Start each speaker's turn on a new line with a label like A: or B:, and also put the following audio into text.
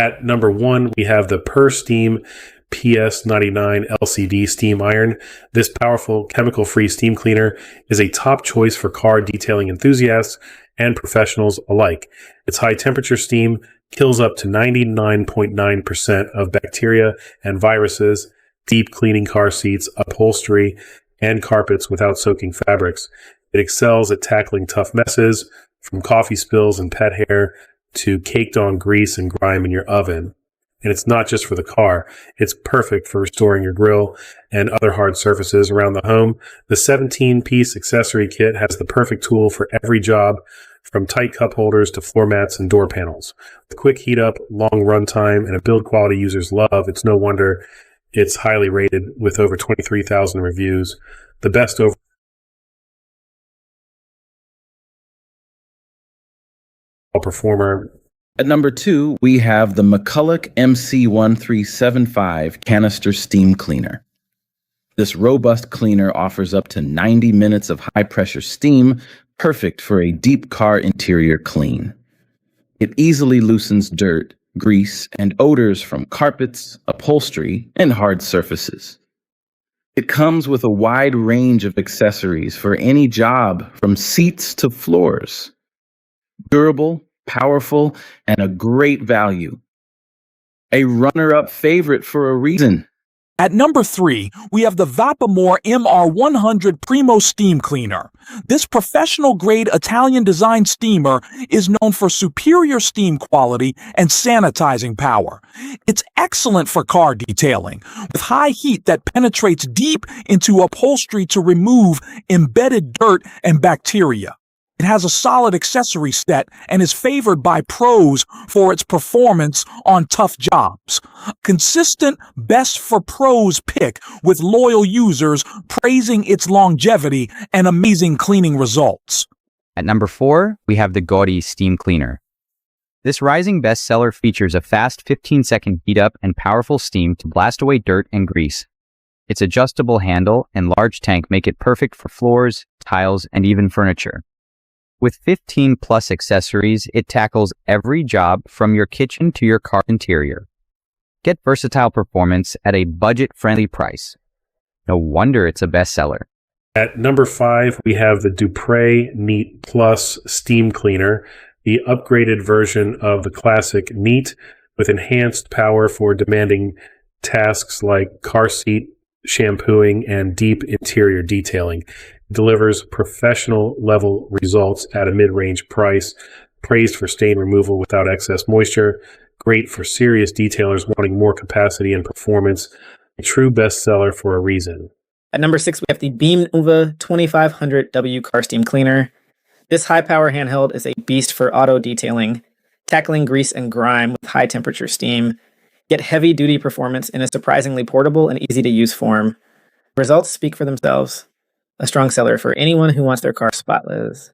A: At number 1, we have the Per Steam PS99 LCD steam iron. This powerful chemical-free steam cleaner is a top choice for car detailing enthusiasts and professionals alike. Its high-temperature steam kills up to 99.9% of bacteria and viruses, deep cleaning car seats, upholstery, and carpets without soaking fabrics. It excels at tackling tough messes, from coffee spills and pet hair to caked-on grease and grime in your oven. And it's not just for the car. It's perfect for restoring your grill and other hard surfaces around the home. The 17-piece accessory kit has the perfect tool for every job, from tight cup holders to floor mats and door panels. With quick heat up, long runtime, and a build quality users love, it's no wonder it's highly rated with over 23,000 reviews. The best overall performer.
B: At number 2, we have the McCulloch MC1375 Canister Steam Cleaner. This robust cleaner offers up to 90 minutes of high-pressure steam, perfect for a deep car interior clean. It easily loosens dirt, grease, and odors from carpets, upholstery, and hard surfaces. It comes with a wide range of accessories for any job, from seats to floors. Durable, powerful, and a great value. A runner-up favorite for a reason.
C: At number 3, we have the Vapamore MR100 Primo Steam Cleaner. This professional-grade Italian-designed steamer is known for superior steam quality and sanitizing power. It's excellent for car detailing, with high heat that penetrates deep into upholstery to remove embedded dirt and bacteria. It has a solid accessory set and is favored by pros for its performance on tough jobs. Consistent best for pros pick, with loyal users praising its longevity and amazing cleaning results.
D: At number 4, we have the Gautye Steam Cleaner. This rising bestseller features a fast 15-second heat up and powerful steam to blast away dirt and grease. Its adjustable handle and large tank make it perfect for floors, tiles, and even furniture. With 15+ accessories, it tackles every job from your kitchen to your car interior. Get versatile performance at a budget-friendly price. No wonder it's a bestseller.
A: At number 5, we have the Dupray Neat Plus Steam Cleaner, the upgraded version of the classic Neat, with enhanced power for demanding tasks like car seat shampooing and deep interior detailing. Delivers professional level results at a mid-range price, praised for stain removal without excess moisture, great for serious detailers wanting more capacity and performance, a true bestseller for a reason.
E: At number 6, we have the BEAMNOVA 2500W Car Steam Cleaner. This high-power handheld is a beast for auto detailing, tackling grease and grime with high-temperature steam, yet heavy-duty performance in a surprisingly portable and easy-to-use form. Results speak for themselves. A strong seller for anyone who wants their car spotless.